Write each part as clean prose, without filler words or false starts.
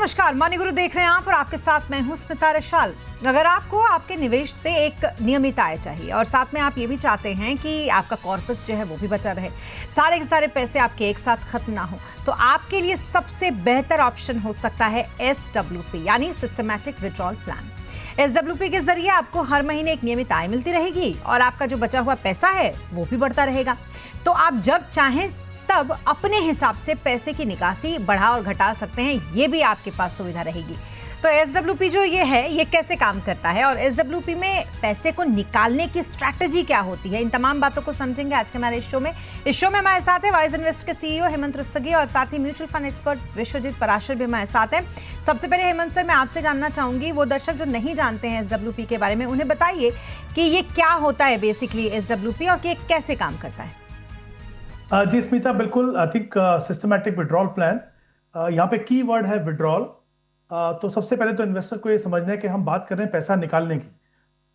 नमस्कार, मनी गुरु देख रहे हैं आप और आपके साथ मैं हूं स्मिता रशाल। अगर आपको आपके निवेश से एक नियमित आय चाहिए और साथ में आप ये भी चाहते हैं कि आपका कॉर्पस जो है वो भी बचा रहे, सारे के सारे पैसे आपके एक साथ खत्म ना हो, तो आपके लिए सबसे बेहतर ऑप्शन हो सकता है SWP यानी सिस्टमैटिक विड्रॉल प्लान। SWP के जरिए आपको हर महीने एक नियमित आय मिलती रहेगी और आपका जो बचा हुआ पैसा है वो भी बढ़ता रहेगा। तो आप जब चाहें तब अपने हिसाब से पैसे की निकासी बढ़ा और घटा सकते हैं, ये भी आपके पास सुविधा रहेगी। तो SWP जो ये है, ये कैसे काम करता है और SWP में पैसे को निकालने की स्ट्रैटेजी क्या होती है, इन तमाम बातों को समझेंगे आज के हमारे इस शो में हमारे साथ है वाइज इन्वेस्ट के CEO हेमंत रस्तगी और साथ ही mutual fund expert Vishwajeet Parashar भी हमारे साथ हैं। सबसे पहले हेमंत सर, मैं आपसे जानना चाहूंगी, वो दर्शक जो नहीं जानते हैं SWP के बारे में, उन्हें बताइए कि ये क्या होता है बेसिकली SWP और ये कैसे काम करता है। जी स्मिता, बिल्कुल। I think systematic withdrawal plan, यहाँ पे की वर्ड है विड्रॉल। तो सबसे पहले तो इन्वेस्टर को ये समझना है कि हम बात कर रहे हैं पैसा निकालने की,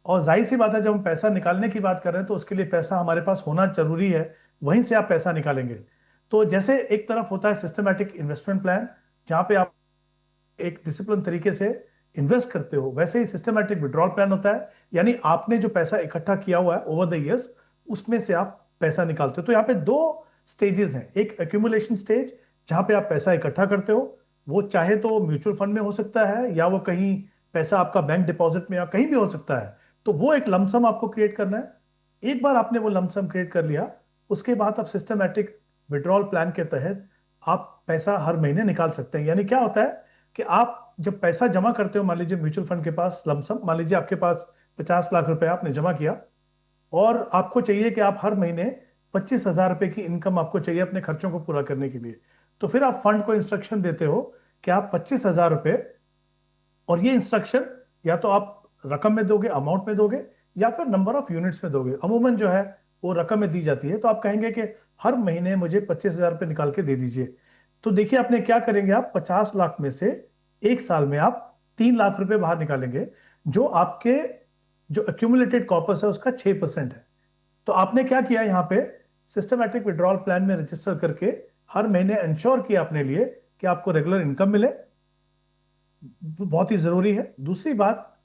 और जाहिर सी बात है जब हम पैसा निकालने की बात कर रहे हैं तो उसके लिए पैसा हमारे पास होना जरूरी है, वहीं से आप पैसा निकालेंगे। तो जैसे एक तरफ होता है सिस्टमैटिक इन्वेस्टमेंट प्लान, जहाँ पे आप एक डिसिप्लिन तरीके से इन्वेस्ट करते हो, वैसे ही सिस्टमैटिक विड्रॉल प्लान होता है, यानी आपने जो पैसा इकट्ठा किया हुआ है ओवर द ईयर्स, उसमें से आप पैसा निकालते हो। तो यहाँ पे दो स्टेजेस हैं, एक एक्यूमुलेशन स्टेज जहां पे आप पैसा इकट्ठा करते हो, वो चाहे तो म्यूचुअल फंड में हो सकता है या वो कहीं पैसा आपका बैंक डिपॉजिट में या कहीं भी हो सकता है। तो वो एक लमसम आपको क्रिएट करना है। एक बार आपने वो लमसम क्रिएट कर लिया, उसके बाद आप सिस्टमैटिक विड्रॉल प्लान के तहत आप पैसा हर महीने निकाल सकते हैं। यानी क्या होता है कि आप जब पैसा जमा करते हो, मान लीजिए म्यूचुअल फंड के पास लमसम, मान लीजिए आपके पास 50 लाख रुपए आपने जमा किया और आपको चाहिए कि आप हर महीने 25,000 रुपए की इनकम आपको चाहिए अपने खर्चों को पूरा करने के लिए। तो फिर आप फंड को इंस्ट्रक्शन देते हो कि आप 25,000 रुपए, और ये इंस्ट्रक्शन या तो आप रकम में दोगे, अमाउंट में दोगे, या फिर नंबर ऑफ यूनिट्स में दोगे। अमूमन जो है वो रकम में दी जाती है। तो आप कहेंगे कि हर महीने मुझे 25,000 रुपए निकाल के दे दीजिए। तो देखिए आपने क्या करेंगे, आप 50 लाख में से एक साल में आप 3 लाख रुपए बाहर निकालेंगे, जो आपके जो एक्यूमुलेटेड कॉर्पस है उसका 6% है। तो आपने क्या किया, यहाँ पे सिस्टमैटिक विड्रॉल प्लान में रजिस्टर करके हर महीने इंश्योर किया अपने लिए कि आपको रेगुलर इनकम मिले, बहुत ही जरूरी है। दूसरी बात,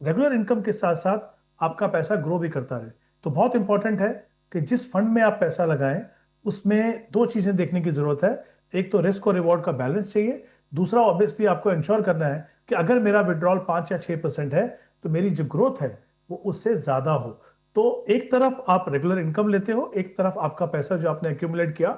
रेगुलर इनकम के साथ साथ आपका पैसा ग्रो भी करता रहे। तो बहुत इंपॉर्टेंट है कि जिस फंड में आप पैसा लगाएं उसमें दो चीजें देखने की जरूरत है। एक तो रिस्क और रिवॉर्ड का बैलेंस चाहिए, दूसरा ऑब्वियसली आपको इंश्योर करना है कि अगर मेरा विड्रॉल 5 या 6% है तो मेरी जो ग्रोथ है वो उससे ज्यादा हो। तो एक तरफ आप रेगुलर इनकम लेते हो, एक तरफ आपका पैसा जो आपने एक्यूमुलेट किया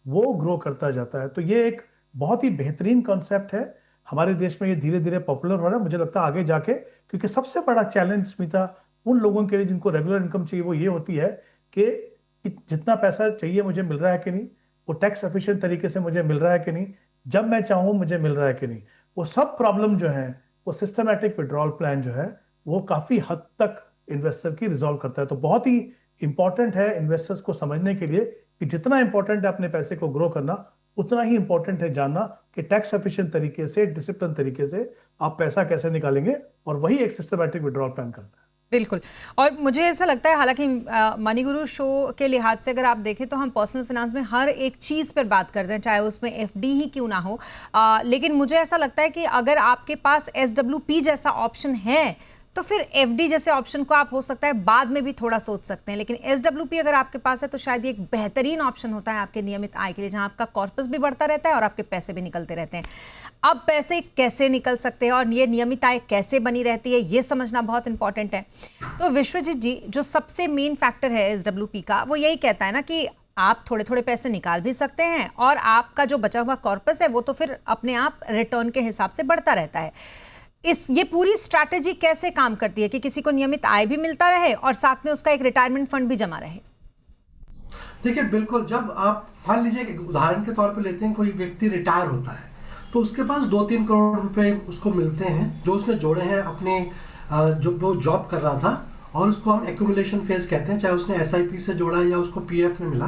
वो ग्रो करता जाता है। तो ये एक बहुत ही बेहतरीन कॉन्सेप्ट है। हमारे देश में ये धीरे धीरे पॉपुलर हो रहा है, मुझे लगता है आगे जाके, क्योंकि सबसे बड़ा चैलेंज स्मिता उन लोगों के लिए जिनको रेगुलर इनकम चाहिए वो ये होती है कि जितना पैसा चाहिए मुझे मिल रहा है कि नहीं, वो टैक्स एफिशिएंट तरीके से मुझे मिल रहा है कि नहीं, जब मैं चाहूँ मुझे मिल रहा है कि नहीं। वो सब प्रॉब्लम जो है वो सिस्टमैटिक विड्रॉल प्लान जो है वो काफी हद तक इन्वेस्टर की रिजॉल्व करता है। तो बहुत ही इंपॉर्टेंट है इन्वेस्टर्स को समझने के लिए कि जितना इंपॉर्टेंट है अपने पैसे को ग्रो करना, उतना ही इंपॉर्टेंट है जानना कि टैक्स एफिशिएंट तरीके से, डिसिप्लिन तरीके से आप पैसा कैसे निकालेंगे, और वही एक सिस्टमैटिक विड्रॉल प्लान करता है। बिल्कुल। और मुझे ऐसा लगता है, हालांकि मनी गुरु शो के लिहाज से अगर आप देखें तो हम पर्सनल फाइनेंस में हर एक चीज़ पर बात करते हैं, चाहे उसमें FD ही क्यों ना हो, लेकिन मुझे ऐसा लगता है कि अगर आपके पास SWP जैसा ऑप्शन है तो फिर FD जैसे ऑप्शन को आप हो सकता है बाद में भी थोड़ा सोच सकते हैं, लेकिन SWP अगर आपके पास है तो शायद ये एक बेहतरीन ऑप्शन होता है आपके नियमित आय के लिए, जहां आपका कॉर्पस भी बढ़ता रहता है और आपके पैसे भी निकलते रहते हैं। अब पैसे कैसे निकल सकते हैं और ये नियमित आय कैसे बनी रहती है, ये समझना बहुत इंपॉर्टेंट है। तो विश्वजीत जी, जो सबसे मेन फैक्टर है SWP का, वो यही कहता है ना कि आप थोड़े थोड़े पैसे निकाल भी सकते हैं और आपका जो बचा हुआ कॉर्पस है वो तो फिर अपने आप रिटर्न के हिसाब से बढ़ता रहता है। ये पूरी स्ट्रैटेजी कैसे काम करती है कि किसी को नियमित आय भी मिलता रहे और साथ में उसका एक रिटायरमेंट फंड भी जमा रहे? देखिए बिल्कुल, जब आप मान लीजिए एक उदाहरण के तौर पे लेते हैं, कोई व्यक्ति रिटायर होता है तो उसके पास 2-3 करोड़ रुपए उसको मिलते हैं जो उसने जोड़े हैं अपने जो वो जॉब कर रहा था, और उसको हम एक्यूमुलेशन फेज कहते हैं, चाहे उसने SIP से जोड़ा या उसको PF में मिला।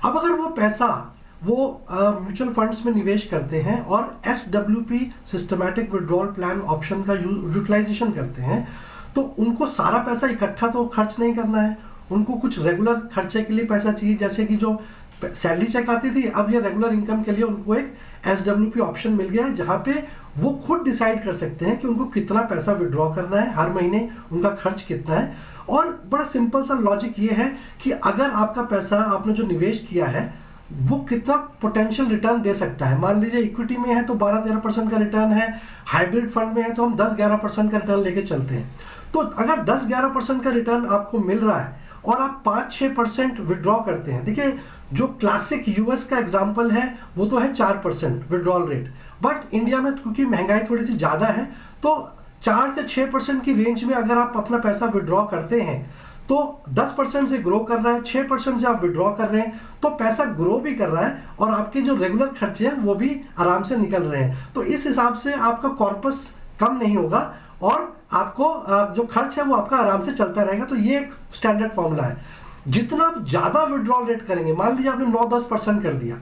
अब अगर वो पैसा वो म्यूचुअल फंड्स में निवेश करते हैं और SWP systematic withdrawal plan option का यूटिलाइजेशन करते हैं, तो उनको सारा पैसा इकट्ठा तो खर्च नहीं करना है, उनको कुछ रेगुलर खर्चे के लिए पैसा चाहिए, जैसे कि जो सैलरी चेक आती थी, अब ये रेगुलर इनकम के लिए उनको एक SWP ऑप्शन मिल गया है, जहाँ पे वो खुद डिसाइड कर सकते हैं कि उनको कितना पैसा विड्रॉ करना है हर महीने, उनका खर्च कितना है। और बड़ा सिंपल सा लॉजिक ये है कि अगर आपका पैसा आपने जो निवेश किया है वो कितना पोटेंशियल रिटर्न दे सकता है। मान लीजिए इक्विटी में है तो 12-13% का रिटर्न है, हाइब्रिड फंड में है तो हम 10-11% का रिटर्न लेके चलते हैं। तो अगर 10-11% का रिटर्न आपको मिल रहा है और आप 5-6% विड्रॉ करते हैं, देखिए जो क्लासिक यूएस का एग्जाम्पल है वो तो है 4% विड्रॉल रेट, बट इंडिया में क्योंकि महंगाई थोड़ी सी ज़्यादा है तो 4 से 6% की रेंज में अगर आप अपना पैसा विड्रॉ करते हैं तो 10% से ग्रो कर रहा है, 6% से आप विड्रॉ कर रहे हैं, तो पैसा ग्रो भी कर रहा है और आपके जो रेगुलर खर्चे हैं वो भी आराम से निकल रहे हैं। तो इस हिसाब से आपका कॉर्पस कम नहीं होगा और आपको जो खर्च है वो आपका आराम से चलता रहेगा। तो ये एक स्टैंडर्ड फॉर्मूला है। जितना आप ज़्यादा विड्रॉल रेट करेंगे, मान लीजिए आपने 9-10% कर दिया,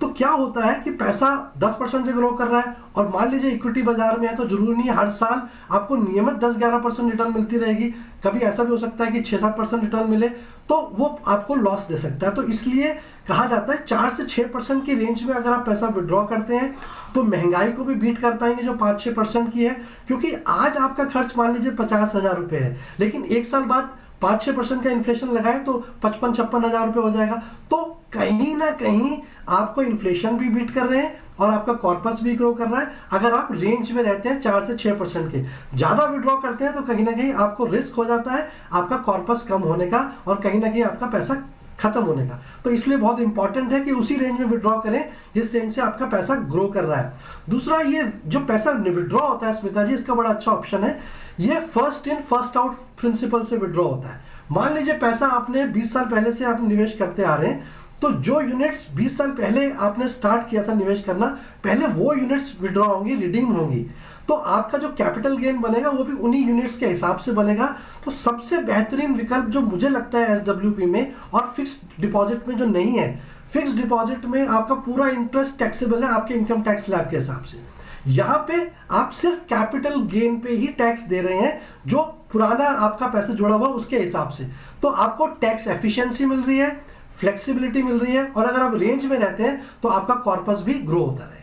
तो क्या होता है कि पैसा 10% से ग्रो कर रहा है और मान लीजिए इक्विटी बाजार में है तो जरूरी नहीं है हर साल आपको नियमित 10-11% रिटर्न मिलती रहेगी, कभी ऐसा भी हो सकता है कि 6-7% रिटर्न मिले, तो वो आपको लॉस दे सकता है। तो इसलिए कहा जाता है 4 से 6% की रेंज में अगर आप पैसा विड्रॉ करते हैं तो महंगाई को भी बीट कर पाएंगे जो 5-6% की है। क्योंकि आज आपका खर्च मान लीजिए 50,000 रुपये है, लेकिन एक साल बाद 5-6% का इन्फ्लेशन लगाए तो 55-56 हज़ार रुपये हो जाएगा। तो कहीं ना कहीं आपको इन्फ्लेशन भी बीट कर रहे हैं और आपका कॉर्पस भी ग्रो कर रहा है। अगर आप रेंज में रहते हैं 4 से 6% के, ज़्यादा विड्रॉ करते हैं तो कहीं ना कहीं आपको रिस्क हो जाता है आपका कॉर्पस कम होने का और कहीं ना कहीं आपका पैसा खत्म होने का। तो इसलिए बहुत इंपॉर्टेंट है कि उसी रेंज में विड्रॉ करें जिस रेंज से आपका पैसा ग्रो कर रहा है। दूसरा, ये जो पैसा विड्रॉ होता है स्मिता जी, इसका बड़ा अच्छा ऑप्शन है, ये first in first out principle से विड्रॉ होता है। मान लीजिए पैसा आपने 20 साल पहले से आप निवेश करते आ रहे हैं, तो जो यूनिट्स 20 साल पहले आपने स्टार्ट किया था निवेश करना, पहले वो यूनिट्स विड्रॉ होंगी, रिडीम होंगी, तो आपका जो कैपिटल गेन बनेगा वो भी उन्हीं यूनिट्स के हिसाब से बनेगा। तो सबसे बेहतरीन विकल्प जो मुझे लगता है SWP में और फिक्स्ड डिपॉजिट में जो नहीं है, फिक्स्ड डिपॉजिट में आपका पूरा इंटरेस्ट टैक्सेबल है आपके इनकम टैक्स स्लैब के हिसाब से। यहाँ पे आप सिर्फ कैपिटल गेन पे ही टैक्स दे रहे हैं जो पुराना आपका पैसा जुड़ा हुआ उसके हिसाब से। तो आपको टैक्स एफिशिएंसी मिल रही है, फ्लेक्सिबिलिटी मिल रही है और अगर आप रेंज में रहते हैं तो आपका कॉर्पस भी ग्रो होता रहेगा।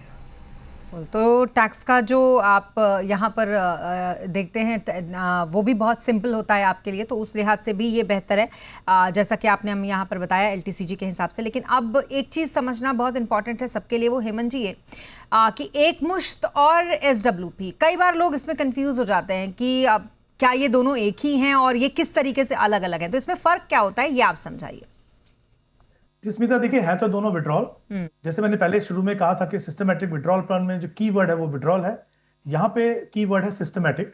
तो टैक्स का जो आप यहाँ पर देखते हैं वो भी बहुत सिंपल होता है आपके लिए, तो उस लिहाज से भी ये बेहतर है जैसा कि आपने हम यहाँ पर बताया LTCG के हिसाब से। लेकिन अब एक चीज़ समझना बहुत इंपॉर्टेंट है सबके लिए, वो हेमंत जी ये कि एक मुश्त और SWP, कई बार लोग इसमें कंफ्यूज हो जाते हैं कि क्या ये दोनों एक ही हैं और ये किस तरीके से अलग अलग हैं, तो इसमें फ़र्क क्या होता है ये आप समझाइए। स्मिता, देखिए है तो दोनों विड्रॉल। जैसे मैंने पहले शुरू में कहा था कि सिस्टमैटिक विड्रॉल प्लान में जो कीवर्ड है वो विड्रॉल है, यहाँ पे कीवर्ड है सिस्टमैटिक।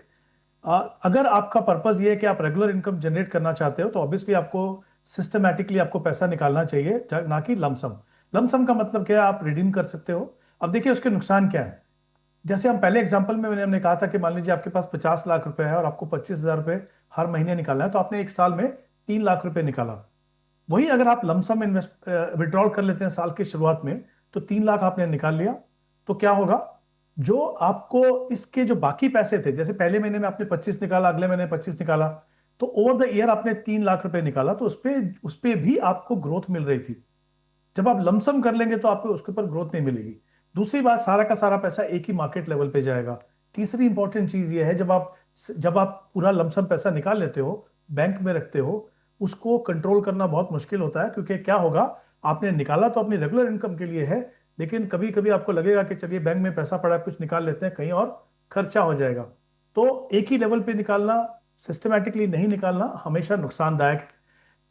अगर आपका पर्पस ये है कि आप रेगुलर इनकम जनरेट करना चाहते हो तो ऑब्वियसली आपको सिस्टमैटिकली आपको पैसा निकालना चाहिए, ना कि लमसम। लमसम का मतलब क्या है, आप रिडीम कर सकते हो। अब देखिए उसके नुकसान क्या है। जैसे हम पहले एग्जाम्पल में हमने कहा था कि मान लीजिए आपके पास 50 लाख रुपए है और आपको 25,000 रुपये हर महीने निकालना है, तो आपने एक साल में 3 लाख रुपए निकाला। वही अगर आप लमसम इन्वेस्ट विड्रॉल कर लेते हैं साल की शुरुआत में, तो 3 लाख आपने निकाल लिया, तो क्या होगा, जो आपको इसके जो बाकी पैसे थे, जैसे पहले महीने में आपने 25 निकाला, अगले महीने 25 निकाला, तो ओवर द ईयर आपने 3 लाख रुपए निकाला, तो उस पे भी आपको ग्रोथ मिल रही थी। जब आप लमसम कर लेंगे तो आपको उसके ऊपर ग्रोथ नहीं मिलेगी। दूसरी बात, सारा का सारा पैसा एक ही मार्केट लेवल पे जाएगा। तीसरी इंपॉर्टेंट चीज ये है, जब आप पूरा लमसम पैसा निकाल लेते हो, बैंक में रखते हो, उसको कंट्रोल करना बहुत मुश्किल होता है। क्योंकि क्या होगा, आपने निकाला तो अपनी रेगुलर इनकम के लिए है, लेकिन कभी कभी आपको लगेगा कि चलिए बैंक में पैसा पड़ा है, कुछ निकाल लेते हैं, कहीं और खर्चा हो जाएगा। तो एक ही लेवल पे निकालना, सिस्टमैटिकली नहीं निकालना हमेशा नुकसानदायक है।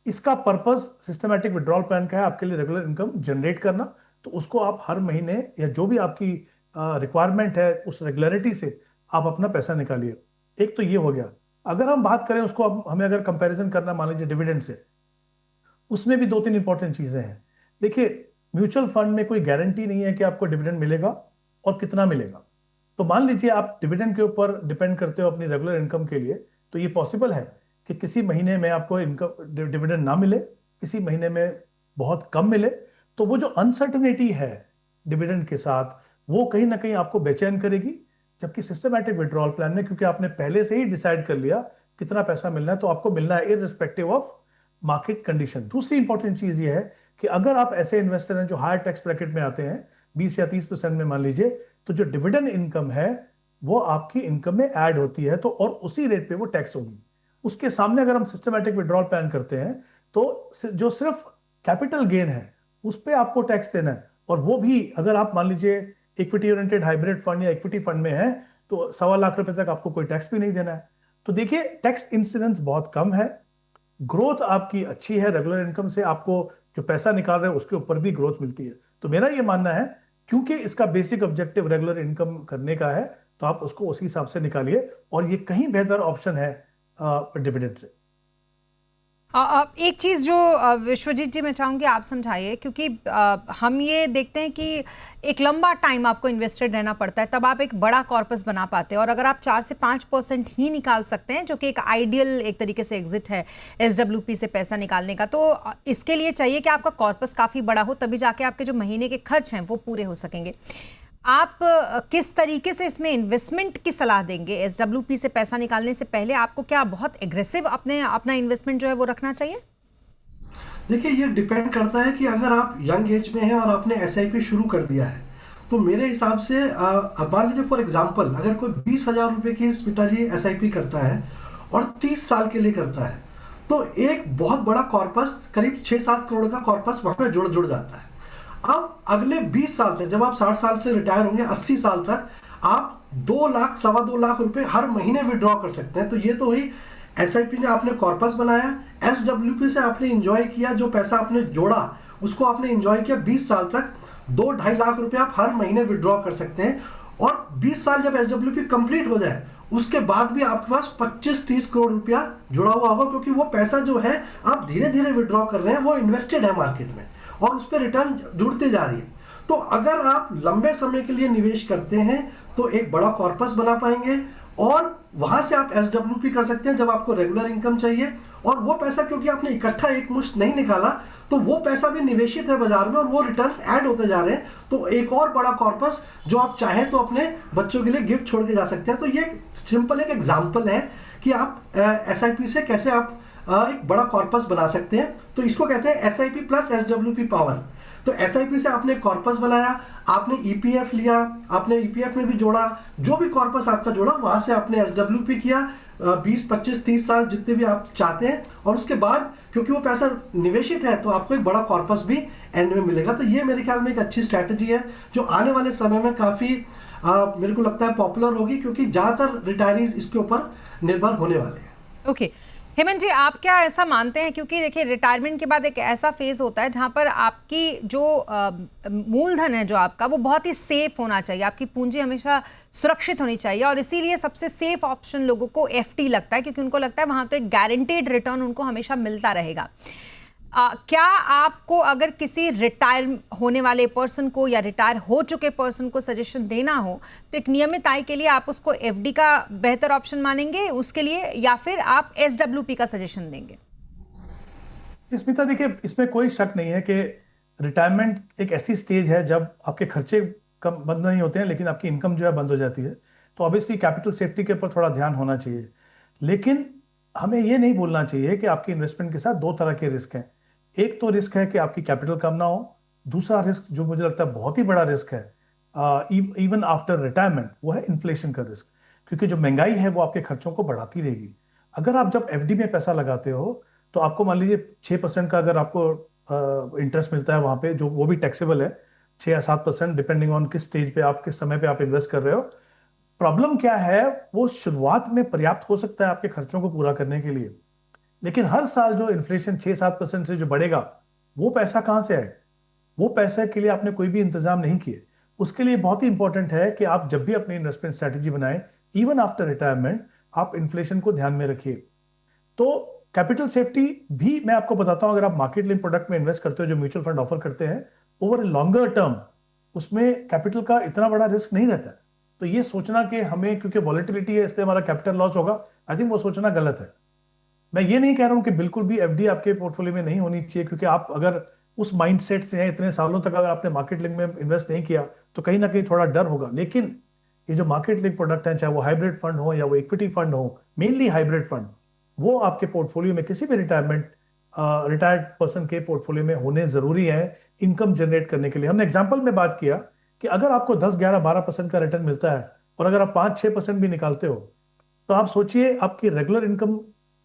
इसका पर्पस सिस्टमैटिक विड्रॉल प्लान का है आपके लिए रेगुलर इनकम जनरेट करना, तो उसको आप हर महीने या जो भी आपकी रिक्वायरमेंट है उस रेगुलरिटी से आप अपना पैसा निकालिए। एक तो ये हो गया। अगर हम बात करें उसको, अब हमें अगर कंपैरिजन करना मान लीजिए डिविडेंड से, उसमें भी 2-3 इंपॉर्टेंट चीजें हैं। देखिए, म्यूचुअल फंड में कोई गारंटी नहीं है कि आपको डिविडेंड मिलेगा और कितना मिलेगा। तो मान लीजिए आप डिविडेंड के ऊपर डिपेंड करते हो अपनी रेगुलर इनकम के लिए, तो ये पॉसिबल है कि किसी महीने में आपको इनकम डिविडेंड ना मिले, किसी महीने में बहुत कम मिले। तो वो जो अनसर्टेनिटी है डिविडेंड के साथ, वो कहीं ना कहीं आपको बेचैन करेगी। जबकि सिस्टमैटिक विड्रॉल प्लान में, क्योंकि आपने पहले से ही डिसाइड कर लिया कितना पैसा मिलना है, तो आपको मिलना है इररिस्पेक्टिव ऑफ मार्केट कंडीशन। दूसरी इंपॉर्टेंट चीज ये है कि अगर आप ऐसे इन्वेस्टर हैं जो हायर टैक्स ब्रैकेट में आते हैं 20 या 30% में मान लीजिए, तो जो डिविडेंड इनकम है वो आपकी इनकम में ऐड होती है, तो और उसी रेट पे वो टैक्स होगी। उसके सामने अगर हम सिस्टमैटिक विड्रॉल प्लान करते हैं तो जो सिर्फ कैपिटल गेन है उस पे आपको टैक्स देना है, और वो भी अगर आप मान लीजिए इक्विटी ओरिएंटेड हाइब्रिड फंड या इक्विटी फंड में है तो 1.25 लाख रुपए तक आपको कोई टैक्स भी नहीं देना है। तो देखिए टैक्स इंसिडेंस बहुत कम है, ग्रोथ आपकी अच्छी है, रेगुलर इनकम से आपको जो पैसा निकाल रहे हैं उसके ऊपर भी ग्रोथ मिलती है। तो मेरा ये मानना है क्योंकि इसका बेसिक ऑब्जेक्टिव रेगुलर इनकम करने का है, तो आप उसको उसी हिसाब से निकालिए, और ये कहीं बेहतर ऑप्शन है डिविडेंड से। एक चीज़ जो विश्वजीत जी मैं चाहूँगी आप समझाइए, क्योंकि हम ये देखते हैं कि एक लंबा टाइम आपको इन्वेस्टेड रहना पड़ता है तब आप एक बड़ा कॉर्पस बना पाते हैं, और अगर आप 4 से 5% ही निकाल सकते हैं जो कि एक आइडियल एक तरीके से एग्जिट है एसडब्ल्यूपी से पैसा निकालने का, तो इसके लिए चाहिए कि आपका कॉर्पस काफ़ी बड़ा हो, तभी जाके आपके जो महीने के खर्च हैं वो पूरे हो सकेंगे। आप किस तरीके से इसमें इन्वेस्टमेंट की सलाह देंगे? एसडब्ल्यूपी से पैसा निकालने से पहले आपको क्या बहुत एग्रेसिव अपना इन्वेस्टमेंट जो है वो रखना चाहिए? देखिए ये डिपेंड करता है कि अगर आप यंग एज में हैं और आपने एसआईपी शुरू कर दिया है, तो मेरे हिसाब से अब मान लीजिए फॉर एग्जांपल अगर कोई 20,000 रुपये की स्मिता जी एसआईपी करता है और 30 साल के लिए करता है, तो एक बहुत बड़ा कॉर्पस करीब 6-7 करोड़ का कॉर्पस वहाँ पे जुड़ जाता है। अब अगले 20 साल तक, जब आप 60 साल से रिटायर होंगे, 80 साल तक आप 2 लाख 2.25 लाख रुपए हर महीने विड्रॉ कर सकते हैं। तो ये तो हुई एसआईपी ने आपने कॉर्पस बनाया, एसडब्ल्यूपी से आपने इंजॉय किया, जो पैसा आपने जोड़ा उसको आपने इंजॉय किया 20 साल तक, 2-2.5 लाख रुपए आप हर महीने विड्रॉ कर सकते हैं। और 20 साल जब एसडब्ल्यूपी कंप्लीट हो जाए उसके बाद भी आपके पास 25-30 करोड़ रुपया जुड़ा हुआ होगा, क्योंकि वो पैसा जो है आप धीरे धीरे विड्रॉ कर रहे हैं, वो इन्वेस्टेड है मार्केट में और उस पर रिटर्न जुड़ते जा रही है। तो अगर आप लंबे समय के लिए निवेश करते हैं तो एक बड़ा कॉर्पस बना पाएंगे और वहां से आप एसडब्ल्यूपी कर सकते हैं जब आपको रेगुलर इनकम चाहिए। और वो पैसा क्योंकि आपने इकट्ठा एक मुश्त नहीं निकाला, तो वो पैसा भी निवेशित है बाजार में और वो रिटर्न्स ऐड होते जा रहे हैं। तो एक और बड़ा कॉर्पस जो आप चाहें तो अपने बच्चों के लिए गिफ्ट छोड़ के जा सकते हैं। तो ये सिंपल एक एग्जाम्पल है कि आप एसआईपी से कैसे आप एक बड़ा कॉर्पस बना सकते हैं। तो इसको कहते हैं एसआईपी प्लस एसडब्ल्यूपी पावर। तो एसआईपी से आपने कॉर्पस बनाया, आपने ईपीएफ लिया, आपने ईपीएफ में भी जोड़ा, जो भी कॉर्पस आपका जोड़ा वहां से आपने एसडब्ल्यूपी किया 20, 25, 30 साल जितने भी आप चाहते हैं, और उसके बाद क्योंकि वो पैसा निवेशित है तो आपको एक बड़ा कॉर्पस भी एंड में मिलेगा। तो ये मेरे ख्याल में एक अच्छी स्ट्रैटेजी है जो आने वाले समय में काफ़ी मेरे को लगता है पॉपुलर होगी, क्योंकि ज़्यादातर रिटायरीज इसके ऊपर निर्भर होने वाले हैं। ओके हेमंत जी, आप क्या ऐसा मानते हैं, क्योंकि देखिए रिटायरमेंट के बाद एक ऐसा फेज होता है जहां पर आपकी जो मूलधन है जो आपका वो बहुत ही सेफ होना चाहिए, आपकी पूंजी हमेशा सुरक्षित होनी चाहिए, और इसीलिए सबसे सेफ ऑप्शन लोगों को एफडी लगता है, क्योंकि उनको लगता है वहां तो एक गारंटेड रिटर्न उनको हमेशा मिलता रहेगा। क्या आपको अगर किसी रिटायर होने वाले पर्सन को या रिटायर हो चुके पर्सन को सजेशन देना हो तो एक नियमित आय के लिए आप उसको एफडी का बेहतर ऑप्शन मानेंगे उसके लिए, या फिर आप एसडब्ल्यूपी का सजेशन देंगे? स्मिता देखिए इसमें कोई शक नहीं है कि रिटायरमेंट एक ऐसी स्टेज है जब आपके खर्चे कम बंद नहीं होते हैं लेकिन आपकी इनकम जो है बंद हो जाती है। तो ऑब्वियसली कैपिटल सेफ्टी के ऊपर थोड़ा ध्यान होना चाहिए, लेकिन हमें ये नहीं भूलना चाहिए कि आपकी इन्वेस्टमेंट के साथ 2 तरह के रिस्क हैं। एक तो रिस्क है कि आपकी कैपिटल कम ना हो, दूसरा रिस्क जो मुझे लगता है बहुत ही बड़ा रिस्क है इवन आफ्टर रिटायरमेंट, वो है इन्फ्लेशन का रिस्क, क्योंकि जो महंगाई है वो आपके खर्चों को बढ़ाती रहेगी। अगर आप जब एफडी में पैसा लगाते हो तो आपको मान लीजिए 6% का अगर आपको इंटरेस्ट मिलता है वहां पे, जो वो भी टैक्सेबल है, 6 या 7% डिपेंडिंग ऑन किस स्टेज पे आप किस समय पे आप इन्वेस्ट कर रहे हो। प्रॉब्लम क्या है, वो शुरुआत में पर्याप्त हो सकता है आपके खर्चों को पूरा करने के लिए, लेकिन हर साल जो इन्फ्लेशन 6-7% से जो बढ़ेगा वो पैसा कहां से आए? वो पैसे के लिए आपने कोई भी इंतजाम नहीं किए। उसके लिए बहुत ही इंपॉर्टेंट है कि आप जब भी अपनी इन्वेस्टमेंट स्ट्रेटेजी बनाएं, इवन आफ्टर रिटायरमेंट, आप इन्फ्लेशन को ध्यान में रखिए। तो कैपिटल सेफ्टी भी मैं आपको बताता हूं, अगर आप मार्केट लिंक प्रोडक्ट में इन्वेस्ट करते हो जो म्यूचुअल फंड ऑफर करते हैं, ओवर ए लॉन्गर टर्म उसमें कैपिटल का इतना बड़ा रिस्क नहीं रहता है। तो ये सोचना कि हमें क्योंकि वॉलेटिलिटी है इसलिए हमारा कैपिटल लॉस होगा, आई थिंक वो सोचना गलत है। मैं ये नहीं कह रहा हूं कि बिल्कुल भी एफडी आपके पोर्टफोलियो में नहीं होनी चाहिए, क्योंकि आप अगर उस माइंडसेट से हैं इतने सालों तक, अगर आपने मार्केट लिंक में इन्वेस्ट नहीं किया तो कहीं ना कहीं थोड़ा डर होगा। लेकिन ये जो मार्केट लिंक प्रोडक्ट हैं, चाहे वो हाइब्रिड फंड हो या वो इक्विटी फंड हो, मेनली हाइब्रिड फंड, वो आपके पोर्टफोलियो में किसी भी रिटायरमेंट रिटायर्ड पर्सन के पोर्टफोलियो में होने जरूरी है इनकम जनरेट करने के लिए। हमने एग्जाम्पल में बात किया कि अगर आपको 10, 11, 12% का रिटर्न मिलता है और अगर आप 5, 6% भी निकालते हो, तो आप सोचिए आपकी रेगुलर इनकम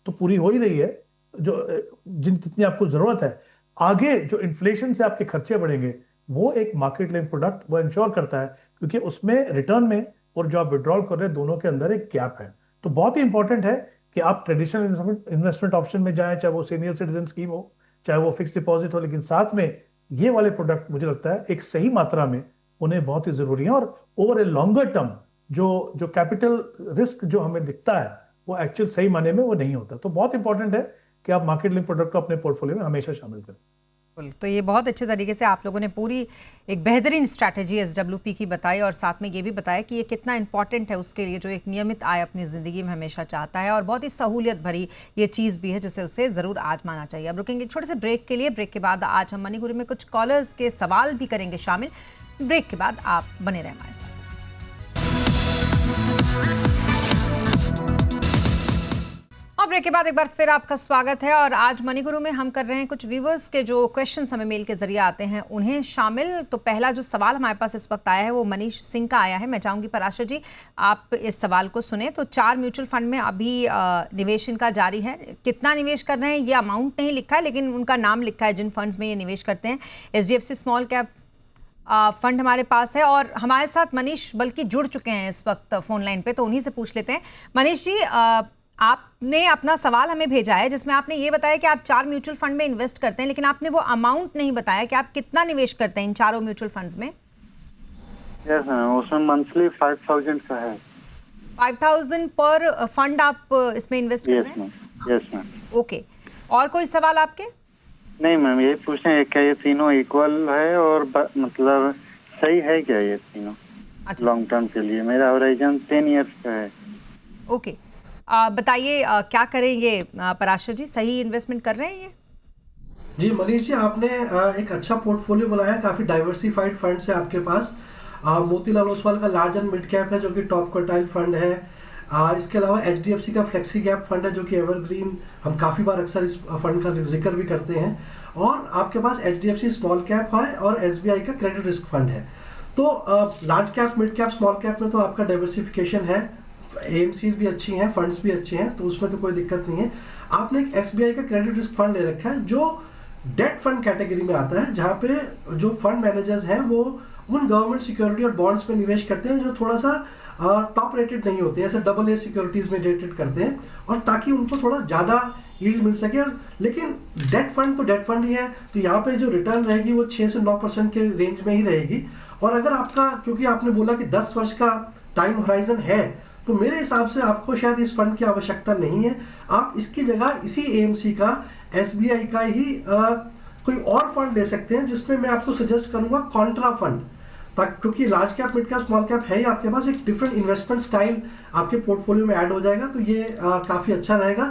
तो पूरी हो ही रही है, जो जितनी आपको जरूरत है। आगे जो इन्फ्लेशन से आपके खर्चे बढ़ेंगे, वो एक मार्केट लिंक प्रोडक्ट वो इंश्योर करता है, क्योंकि उसमें रिटर्न में और जो आप विड्रॉल कर रहे हैं दोनों के अंदर एक गैप है। तो बहुत ही इंपॉर्टेंट है कि आप ट्रेडिशनल इन्वेस्टमेंट ऑप्शन में जाएं, चाहे वो सीनियर सिटीजन स्कीम हो, चाहे वो फिक्स डिपॉजिट हो, लेकिन साथ में ये वाले प्रोडक्ट मुझे लगता है एक सही मात्रा में उन्हें बहुत ही जरूरी है। और ओवर ए लॉन्गर टर्म जो जो कैपिटल रिस्क जो हमें दिखता है वो एक्चुअल सही माने में वो नहीं होता। तो बहुत इंपॉर्टेंट है कि आप मार्केट लिंक प्रोडक्ट को अपने पोर्टफोलियो में हमेशा शामिल करें। तो ये बहुत अच्छे तरीके से आप लोगों ने पूरी एक बेहतरीन स्ट्रैटेजी एसडब्ल्यूपी की बताई और साथ में ये भी बताया कि ये कितना इंपॉर्टेंट है उसके लिए जो एक नियमित आय अपनी ज़िंदगी में हमेशा चाहता है, और बहुत ही सहूलियत भरी ये चीज़ भी है जिसे उसे ज़रूर आजमाना चाहिए। अब रुकेंगे एक छोटे से ब्रेक के लिए। ब्रेक के बाद आज हम मनी गुरु में कुछ कॉलर्स के सवाल भी करेंगे शामिल। ब्रेक के बाद आप बने रहें हमारे साथ। और ब्रेक के बाद एक बार फिर आपका स्वागत है। और आज मनी गुरु में हम कर रहे हैं कुछ व्यूवर्स के जो क्वेश्चंस हमें मेल के जरिए आते हैं उन्हें शामिल। तो पहला जो सवाल हमारे पास इस वक्त आया है वो मनीष सिंह का आया है। मैं चाहूंगी पराशर जी आप इस सवाल को सुने। तो 4 म्यूचुअल फंड में अभी निवेश इनका जारी है। कितना निवेश कर रहे हैं ये अमाउंट नहीं लिखा है, लेकिन उनका नाम लिखा है जिन फंड्स में ये निवेश करते हैं। HDFC स्मॉल कैप फंड हमारे पास है और हमारे साथ मनीष बल्कि जुड़ चुके हैं इस वक्त फोन लाइन पे, तो उन्हीं से पूछ लेते हैं। मनीष जी आपने अपना सवाल हमें भेजा है जिसमें आपने ये बताया कि आप 4 म्यूचुअल फंड में इन्वेस्ट करते हैं, लेकिन आपने वो अमाउंट नहीं बताया कि आप कितना निवेश करते हैं इन चारों म्यूचुअल फंड्स में। यस मैम, उसमें मंथली 5000 का है। 5000 पर फंड आप इसमें इन्वेस्ट कर रहे हैं? Yes ma'am. ओके, और कोई सवाल आपके? नहीं मैम, ये पूछना है क्या ये तीनों इक्वल है और मतलब सही है क्या ये तीनों? अच्छा, लॉन्ग टर्म के लिए मेरा होराइजन 10 इयर्स का है। ओके, बताइए क्या करें ये पराशर जी, सही इन्वेस्टमेंट कर रहे हैं ये? जी मनीष जी, आपने एक अच्छा पोर्टफोलियो बनाया, काफ़ी डाइवर्सिफाइड फंड्स है आपके पास। मोतीलाल ओसवाल का लार्ज एंड मिड कैप है जो कि टॉप क्वार्टाइल फंड है। इसके अलावा HDFC का फ्लेक्सी कैप फंड है जो कि एवरग्रीन, हम काफ़ी बार अक्सर इस फंड का जिक्र भी करते हैं। और आपके पास HDFC स्मॉल कैप है और SBI का क्रेडिट रिस्क फंड है। तो large cap, mid cap, small cap में तो आपका डाइवर्सिफिकेशन है, AMCs भी अच्छी हैं, फंड्स भी अच्छे हैं, तो उसमें तो कोई दिक्कत नहीं है। आपने एक SBI का क्रेडिट रिस्क फंड ले रखा है जो डेट फंड कैटेगरी में आता है, जहाँ पे जो फंड मैनेजर्स हैं वो उन गवर्नमेंट सिक्योरिटी और बॉन्ड्स में निवेश करते हैं जो थोड़ा सा टॉप रेटेड नहीं होते हैं, ऐसे AA सिक्योरिटीज़ में रेटेड करते हैं, और ताकि उनको थोड़ा ज़्यादा यील्ड मिल सके। और लेकिन डेट फंड तो डेट फंड ही है, तो यहाँ पे जो रिटर्न रहेगी वो 6 से 9% के रेंज में ही रहेगी। और अगर आपका, क्योंकि आपने बोला कि 10 वर्ष का टाइम होराइजन है, तो मेरे हिसाब से आपको शायद इस फंड की आवश्यकता नहीं है। आप इसकी जगह इसी AMC का, SBI का ही कोई और फंड ले सकते हैं, जिसमें मैं आपको सजेस्ट करूंगा कॉन्ट्रा फंड, क्योंकि large cap, mid cap, small cap है ही आपके पास, एक डिफरेंट इन्वेस्टमेंट स्टाइल आपके पोर्टफोलियो में ऐड हो जाएगा, तो ये काफ़ी अच्छा रहेगा।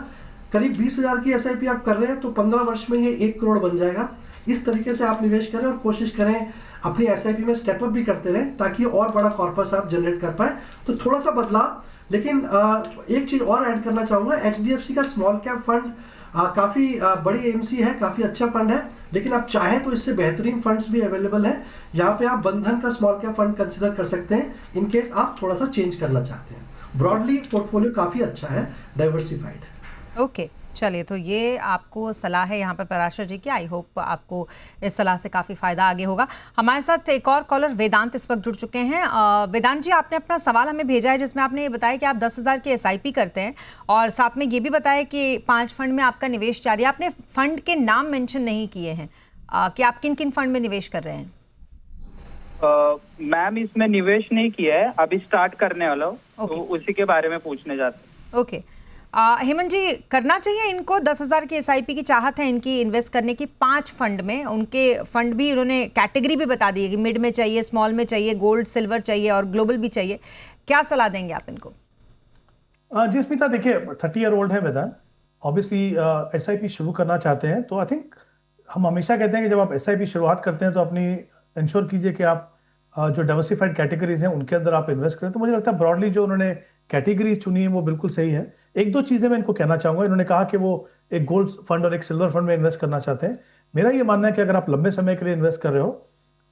करीब 20,000 की SIP आप कर रहे हैं तो 15 वर्ष में ये 1 करोड़ बन जाएगा। इस तरीके से आप निवेश करें और कोशिश करें अपनी SIP में स्टेप अप भी करते रहें ताकि और बड़ा कॉर्पस आप जनरेट कर पाए। तो थोड़ा सा बदलाव, लेकिन एक चीज़ और ऐड करना चाहूँगा, HDFC का स्मॉल कैप फंड काफ़ी बड़ी AMC है, काफ़ी अच्छा फंड है, लेकिन आप चाहें तो इससे बेहतरीन फंड्स भी अवेलेबल हैं। यहाँ पे आप बंधन का स्मॉल कैप फंड कंसिडर कर सकते हैं इन केस आप थोड़ा सा चेंज करना चाहते हैं। ब्रॉडली पोर्टफोलियो काफ़ी अच्छा है, डाइवर्सिफाइड है। ओके, चलिए, तो ये आपको सलाह है यहाँ पर पराशर जी की। आई होप आपको इस सलाह से काफ़ी फ़ायदा आगे होगा। हमारे साथ एक और कॉलर वेदांत इस वक्त जुड़ चुके हैं। वेदांत जी, आपने अपना सवाल हमें भेजा है जिसमें आपने ये बताया कि आप 10,000 की SIP करते हैं और साथ में ये भी बताया कि 5 फंड में आपका निवेश जारी है। आपने फंड के नाम मेंशन नहीं किए हैं कि आप किन किन फंड में निवेश कर रहे हैं। मैम, इसमें निवेश नहीं किया है, अभी स्टार्ट करने वाला हूँ, तो उसी के बारे में पूछने जाते। ओके, हेमंत जी, करना चाहिए इनको? 10,000 की SIP की चाहत है इनकी इन्वेस्ट करने की 5 फंड में। उनके फंड भी उन्होंने कैटेगरी भी बता दी है कि मिड में चाहिए, स्मॉल में चाहिए, गोल्ड सिल्वर चाहिए और ग्लोबल भी चाहिए। क्या सलाह देंगे आप इनको? जी स्मिता, देखिए 30 ईयर ओल्ड है वेदांत, ऑब्वियसली SIP शुरू करना चाहते हैं, तो आई थिंक हम हमेशा कहते हैं कि जब आप SIP शुरुआत करते हैं तो अपनी इंश्योर कीजिए कि आप जो डाइवर्सिफाइड कैटेगरीज हैं उनके अंदर आप इन्वेस्ट करें। तो मुझे लगता है ब्रॉडली जो उन्होंने कैटेगरी चुनी है वो बिल्कुल सही है। 1-2 चीज़ें मैं इनको कहना चाहूँगा। इन्होंने कहा कि वो एक गोल्ड फंड और एक सिल्वर फंड में इन्वेस्ट करना चाहते हैं, मेरा ये मानना है कि अगर आप लंबे समय के लिए इन्वेस्ट कर रहे हो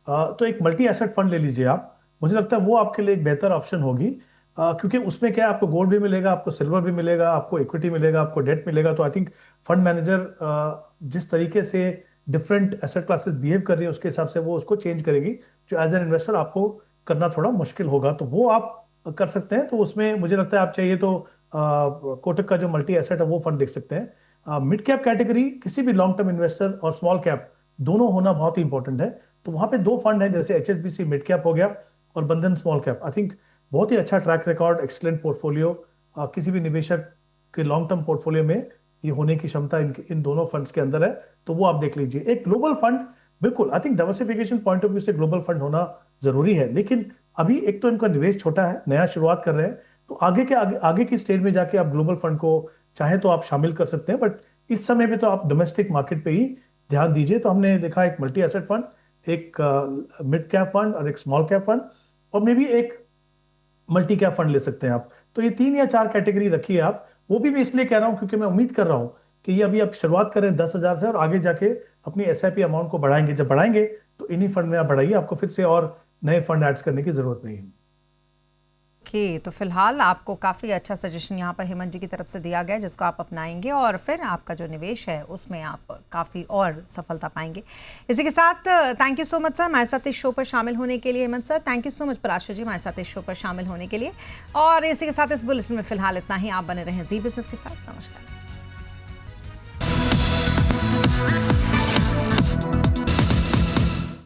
तो एक मल्टी एसेट फंड ले लीजिए आप। मुझे लगता है वो आपके लिए एक बेहतर ऑप्शन होगी, क्योंकि उसमें क्या है, आपको गोल्ड भी मिलेगा, आपको सिल्वर भी मिलेगा, आपको इक्विटी मिलेगा, आपको डेट मिलेगा। तो आई थिंक फंड मैनेजर जिस तरीके से डिफरेंट एसेट क्लासेस बिहेव कर रही है उसके हिसाब से वो उसको चेंज करेगी, जो एज एन इन्वेस्टर आपको करना थोड़ा मुश्किल होगा। तो वो आप कर सकते हैं। तो उसमें मुझे लगता है आप चाहिए तो कोटक का जो मल्टी एसेट है वो फंड देख सकते हैं। मिड कैप कैटेगरी किसी भी लॉन्ग टर्म इन्वेस्टर और स्मॉल कैप दोनों होना बहुत ही इंपॉर्टेंट है। तो वहां पे 2 फंड हैं, जैसे HSBC मिड कैप हो गया और बंधन स्मॉल कैप। आई थिंक बहुत ही अच्छा ट्रैक रिकॉर्ड, एक्सीलेंट पोर्टफोलियो, किसी भी निवेशक के लॉन्ग टर्म पोर्टफोलियो में ये होने की क्षमता इन दोनों फंड्स के अंदर है। तो वो आप देख लीजिए। एक ग्लोबल फंड, बिल्कुल I think diversification point of view से ग्लोबल फंड होना जरूरी है, लेकिन अभी एक तो इनका निवेश छोटा है, नया शुरुआत कर रहे हैं, तो आगे की स्टेज में जाके आप ग्लोबल फंड को चाहे तो आप शामिल कर सकते हैं, बट इस समय पे तो आप डोमेस्टिक मार्केट पे ही ध्यान दीजिए। तो हमने देखा एक मल्टी एसेट फंड, एक मिड कैप फंड और एक स्मॉल कैप फंड, और मे भी एक मल्टी कैप फंड ले सकते हैं आप। तो ये 3 या 4 कैटेगरी रखिए आप। वो भी मैं इसलिए कह रहा हूं क्योंकि मैं उम्मीद कर रहा हूं कि ये अभी आप शुरुआत करें 10,000 से, और आगे जाके अपनी SIP अमाउंट को बढ़ाएंगे। जब बढ़ाएंगे तो इन्हीं फंड में आप बढ़ाइए, आपको फिर से और नए फंड ऐड करने की जरूरत नहीं है। ओके, तो फिलहाल आपको काफ़ी अच्छा सजेशन यहाँ पर हेमंत जी की तरफ से दिया गया, जिसको आप अपनाएंगे और फिर आपका जो निवेश है उसमें आप काफ़ी और सफलता पाएंगे। इसी के साथ thank you so much sir हमारे साथ इस शो पर शामिल होने के लिए। Hemant sir, thank you so much Parashar ji हमारे साथ इस शो पर शामिल होने के लिए। और इसी के साथ इस बुलेटिन में फिलहाल इतना ही। आप बने रहें जी बिजनेस के साथ। नमस्कार।